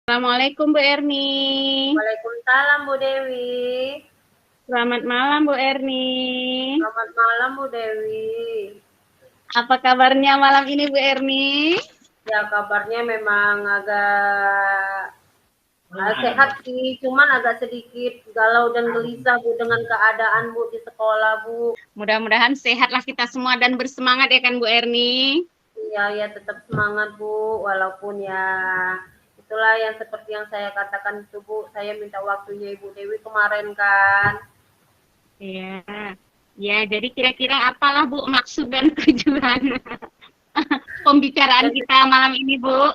Assalamualaikum Bu Erni. Waalaikumsalam Bu Dewi. Selamat malam Bu Erni. Selamat malam Bu Dewi. Apa kabarnya malam ini Bu Erni? Ya kabarnya memang agak sehat sih, cuman agak sedikit galau dan gelisah Bu dengan keadaan Bu di sekolah Bu. Mudah-mudahan sehatlah kita semua dan bersemangat ya kan Bu Erni. Iya ya tetap semangat Bu, walaupun ya itulah yang seperti yang saya katakan itu Bu, saya minta waktunya Ibu Dewi kemarin kan. Iya. Ya, jadi kira-kira apalah Bu maksud dan tujuan pembicaraan Dan kita malam ini Bu?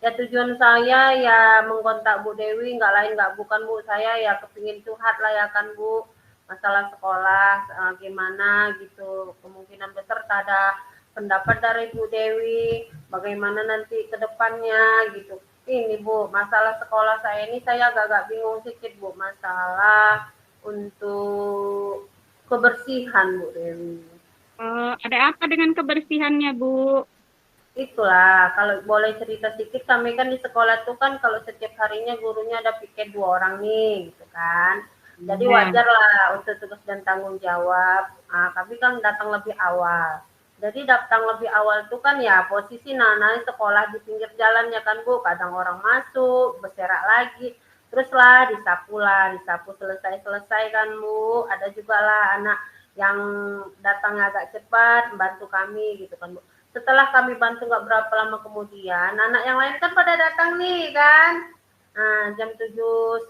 ya tujuan saya ya mengkontak Bu Dewi, nggak lain nggak bukan Bu, saya ya kepingin curhat lah ya kan Bu, masalah sekolah gimana gitu, kemungkinan besar ada pendapat dari Bu Dewi bagaimana nanti ke depannya gitu. Ini Bu, masalah sekolah saya ini saya agak bingung sedikit Bu, masalah untuk kebersihan Bu Dewi. Ada apa dengan kebersihannya Bu? Itulah, kalau boleh cerita sedikit, kami kan di sekolah tuh kan kalau setiap harinya gurunya ada piket 2 orang nih, gitu kan. Jadi Ya. wajar lah untuk tugas dan tanggung jawab. Kami kan datang lebih awal. Jadi datang lebih awal tuh kan ya posisi anak sekolah di pinggir jalan ya kan Bu. Kadang orang masuk, berserak lagi. Terus lah, disapu selesai-selesai kan Bu. Ada juga lah anak yang datang agak cepat, membantu kami gitu kan Bu. Setelah kami bantu nggak berapa lama kemudian, anak yang lain kan pada datang nih kan. Jam 7.10,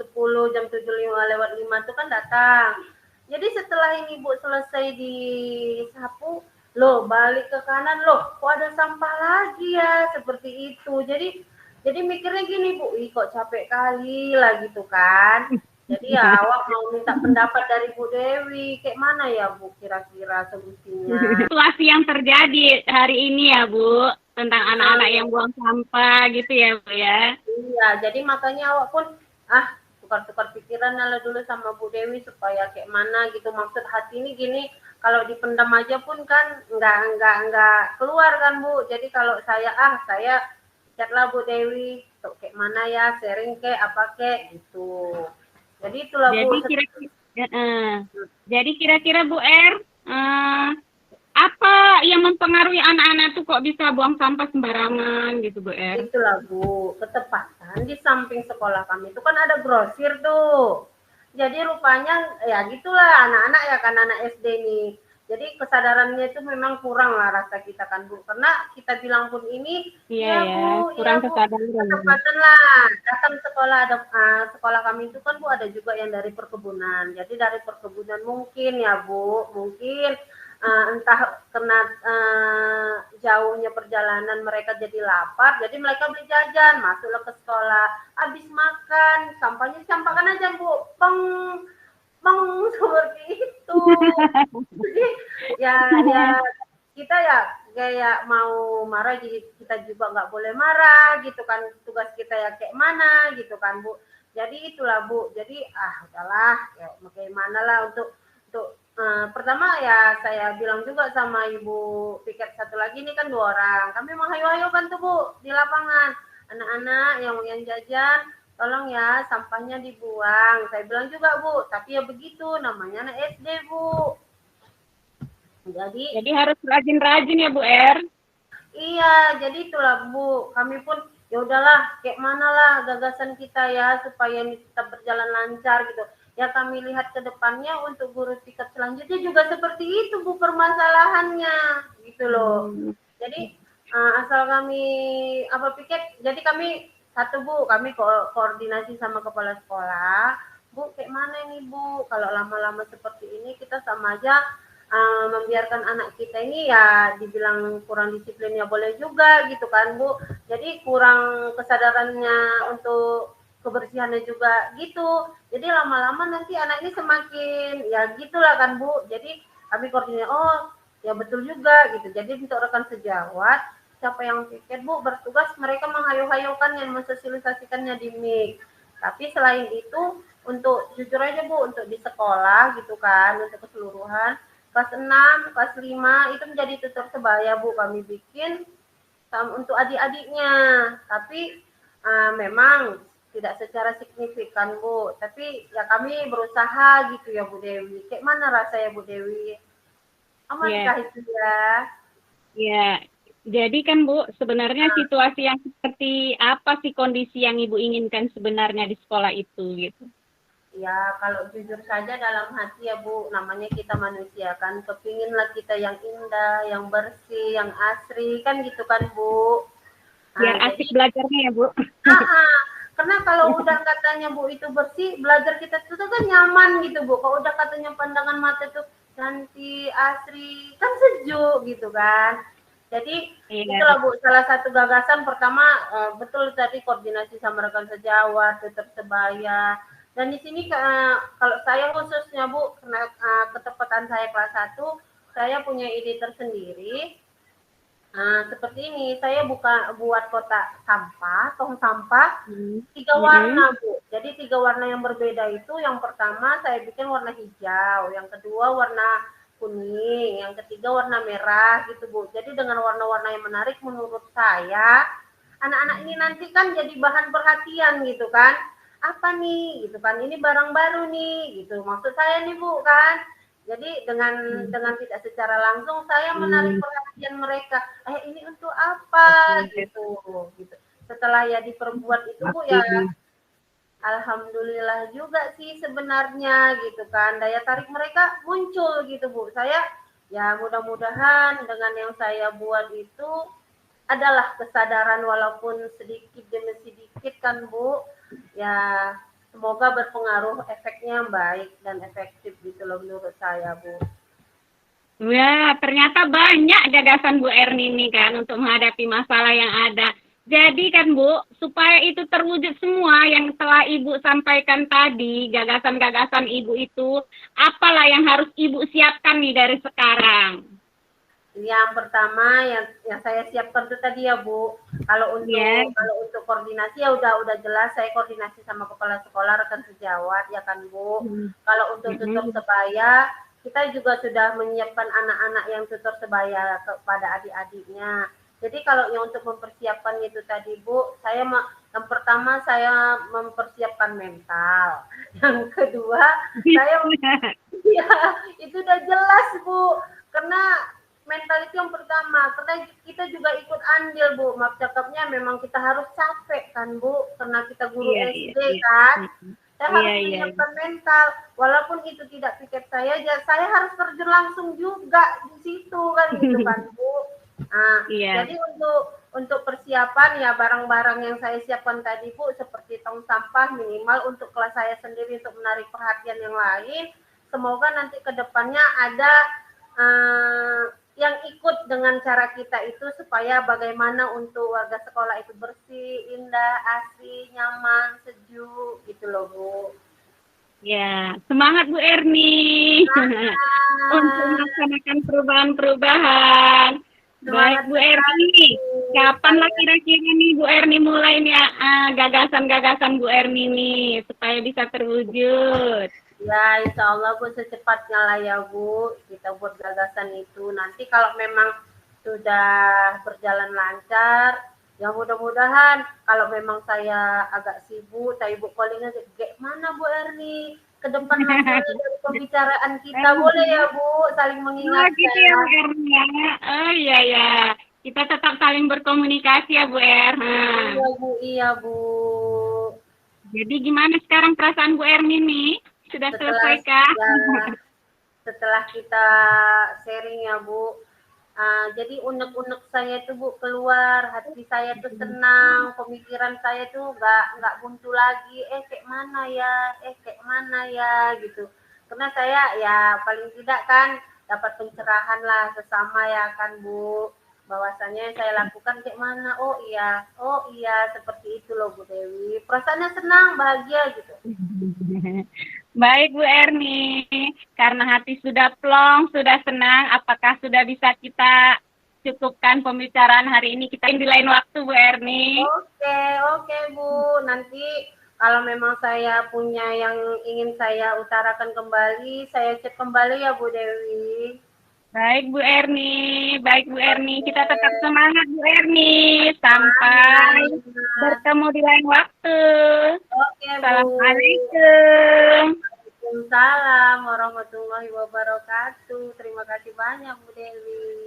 jam 7.05 lewat 5 itu kan datang. Jadi setelah ini Bu selesai disapu, loh balik ke kanan, loh kok ada sampah lagi ya, seperti itu. Jadi mikirnya gini Bu, ih kok capek kali lah gitu kan. Jadi ya awak mau minta pendapat dari Bu Dewi, kayak mana ya Bu kira-kira solusinya? Situasi yang terjadi hari ini ya Bu, tentang anak-anak yang Nah, buang sampah gitu ya Bu ya. iya, jadi makanya awak pun tukar-tukar pikiran lah dulu sama Bu Dewi supaya kayak mana gitu. Maksud hati ini gini, kalau dipendam aja pun kan nggak keluar kan Bu. Jadi kalau saya chatlah Bu Dewi, tuh kayak mana ya, sharing kayak apa kayak gitu. Jadi itulah Bu. Jadi kira-kira jadi kira-kira Bu R, eh, apa yang mempengaruhi anak-anak tuh kok bisa buang sampah sembarangan gitu Bu R? Itulah Bu, ketepatan di samping sekolah kami itu kan ada grosir tuh. Jadi rupanya ya gitulah anak-anak ya kan anak SD nih. Jadi kesadarannya itu memang kurang lah rasa kita kan Bu. Karena kita bilang pun ini, Iya ya, kurang ya Bu, kesadaran. ketepatan lah. Datang sekolah ada sekolah kami itu kan Bu ada juga yang dari perkebunan. Jadi dari perkebunan mungkin ya Bu, mungkin entah karena jauhnya perjalanan mereka jadi lapar, jadi mereka beli jajan, masuklah ke sekolah, habis makan, sampahnya dicampakkan aja Bu, peng, peng seperti itu. Jadi ya kita ya kayak mau marah, jadi kita juga nggak boleh marah gitu kan, tugas kita ya kayak mana gitu kan Bu. Jadi itulah Bu, jadi udahlah, ya bagaimana lah untuk pertama ya saya bilang juga sama ibu piket satu lagi ini kan 2 orang. Kami menghayu-hayu kan tuh Bu di lapangan. Anak-anak yang jajan tolong ya sampahnya dibuang. Saya bilang juga Bu, tapi ya begitu namanya anak SD Bu. Jadi Jadi harus rajin-rajin ya Bu R. iya, jadi itulah Bu, kami pun ya udahlah kayak manalah gagasan kita ya supaya ini tetap berjalan lancar gitu. Ya kami lihat ke depannya untuk guru tingkat selanjutnya juga seperti itu Bu permasalahannya gitu loh. Hmm. Jadi asal kami apa pikir, jadi kami satu Bu, kami koordinasi sama kepala sekolah. Bu, kayak mana ini Bu? Kalau lama-lama seperti ini kita sama aja membiarkan anak kita ini ya dibilang kurang disiplinnya boleh juga gitu kan Bu. Jadi kurang kesadarannya untuk kebersihannya juga gitu. Jadi lama-lama nanti anak ini semakin ya gitulah kan Bu. Jadi kami koordinasi, oh ya betul juga gitu. Jadi untuk rekan sejawat, siapa yang pikir Bu bertugas mereka menghayu-hayukan yang mensosialisasikannya di MIK. Tapi selain itu untuk jujur aja Bu, untuk di sekolah gitu kan, untuk keseluruhan, kelas 6, kelas 5 itu menjadi tutor sebaya Bu kami bikin untuk adik-adiknya. Tapi memang tidak secara signifikan Bu, tapi ya kami berusaha gitu ya Bu Dewi. Kayak mana rasanya Bu Dewi? Ya, Amankah itu ya? ya. Jadi kan Bu, sebenarnya situasi yang seperti apa sih kondisi yang Ibu inginkan sebenarnya di sekolah itu gitu? Ya, kalau jujur saja dalam hati ya Bu, namanya kita manusia kan, kepinginlah kita yang indah, yang bersih, yang asri, kan gitu kan Bu. Biar Jadi, asik belajarnya ya Bu. karena kalau udah katanya Bu itu bersih, belajar kita itu kan nyaman gitu Bu. Kalau udah katanya pandangan mata itu cantik, asri, kan sejuk gitu kan. Jadi Iya. itulah Bu salah satu gagasan pertama betul tadi koordinasi sama rekan sejawat, tetap sebaya. Dan di sini kalau saya khususnya Bu karena ketepatan saya kelas 1, saya punya ide tersendiri. Seperti ini, saya buat kotak sampah, tong sampah, Hmm. 3 Mm-mm. warna Bu. Jadi 3 warna yang berbeda itu, yang pertama saya bikin warna hijau, yang kedua warna kuning, yang ketiga warna merah gitu Bu. Jadi dengan warna-warna yang menarik menurut saya, anak-anak ini nanti kan jadi bahan perhatian gitu kan. Apa nih gitu kan, ini barang baru nih gitu. Maksud saya nih Bu kan. Jadi dengan tidak secara langsung saya menarik Hmm. perhatian mereka. Ini untuk apa gitu gitu. Setelah ya diperbuat itu Bu ya Oke. alhamdulillah juga sih sebenarnya gitu kan. Daya tarik mereka muncul gitu Bu. Saya ya mudah-mudahan dengan yang saya buat itu adalah kesadaran walaupun sedikit demi sedikit kan Bu. Ya semoga berpengaruh efeknya baik dan efektif gitu loh menurut saya Bu. Wah, ternyata banyak gagasan Bu Erni ini kan untuk menghadapi masalah yang ada. Jadi kan Bu, supaya itu terwujud semua yang telah Ibu sampaikan tadi, gagasan-gagasan Ibu itu, apalah yang harus Ibu siapkan nih dari sekarang? Yang pertama yang saya siapkan itu tadi ya Bu, Ya. kalau untuk koordinasi ya udah jelas saya koordinasi sama kepala sekolah, rekan sejawat ya kan Bu. Hmm. Kalau untuk tutor Mm-mm. sebaya, kita juga sudah menyiapkan anak-anak yang tutor sebaya kepada adik-adiknya. Jadi kalau yang untuk mempersiapkan itu tadi Bu, yang pertama saya mempersiapkan mental. Yang kedua, saya ya itu udah jelas Bu, karena mental itu yang pertama, karena kita juga ikut andil Bu, maaf cakapnya memang kita harus capek kan Bu, karena kita guru Iya, iya, SD iya. kan, Mm-mm. saya Iya, harus iya, iya. menyiapkan mental, walaupun itu tidak piket saya, ya saya harus terjun langsung juga di situ kan gitu kan Bu. Iya. Jadi untuk persiapan ya barang-barang yang saya siapkan tadi Bu, seperti tong sampah minimal untuk kelas saya sendiri untuk menarik perhatian yang lain. Semoga nanti ke depannya ada yang ikut dengan cara kita itu supaya bagaimana untuk warga sekolah itu bersih, indah, asri, nyaman, sejuk gitu loh Bu. Ya, semangat Bu Erni untuk Semangat, melaksanakan perubahan-perubahan. Baik semangat Bu sekali Erni, kapanlah saya. kira-kira nih Bu Erni mulai nih gagasan-gagasan Bu Erni nih supaya bisa terwujud? Ya, insya Allah Bu secepatnya lah ya Bu, kita buat gagasan itu. Nanti kalau memang sudah berjalan lancar, ya mudah-mudahan kalau memang saya agak sibuk, saya Ibu calling aja, mana Bu Erni? Ke depan hasilnya dari pembicaraan kita, boleh ya Bu, saling Oh gitu ya mengingatkan. Bu Erni ya. Oh iya ya. Kita tetap saling berkomunikasi ya Bu Er. Iya Bu, iya Bu. Jadi gimana sekarang perasaan Bu Erni nih? Sudah Setelah selesaikah? ya, setelah kita sharing ya Bu, jadi unek-unek saya itu Bu keluar, hati saya tuh senang, pemikiran saya tuh nggak buntu lagi, kayak mana ya, kayak mana ya gitu. Karena saya ya paling tidak kan dapat pencerahan lah sesama ya kan Bu, bahwasanya yang saya lakukan kayak mana, oh iya seperti itu loh Bu Dewi. Perasaannya senang, bahagia gitu. Baik Bu Erni, karena hati sudah plong, sudah senang, apakah sudah bisa kita cukupkan pembicaraan hari ini? Kita di lain waktu Bu Erni. Oke, oke Bu. Nanti kalau memang saya punya yang ingin saya utarakan kembali, saya cek kembali ya Bu Dewi. Baik Bu Erni, baik Bu Erni. Kita tetap semangat Bu Erni. Sampai Semangat. bertemu di lain waktu. Oke, Bu. Assalamualaikum. Waalaikumsalam warahmatullahi wabarakatuh. Terima kasih banyak Bu Dewi.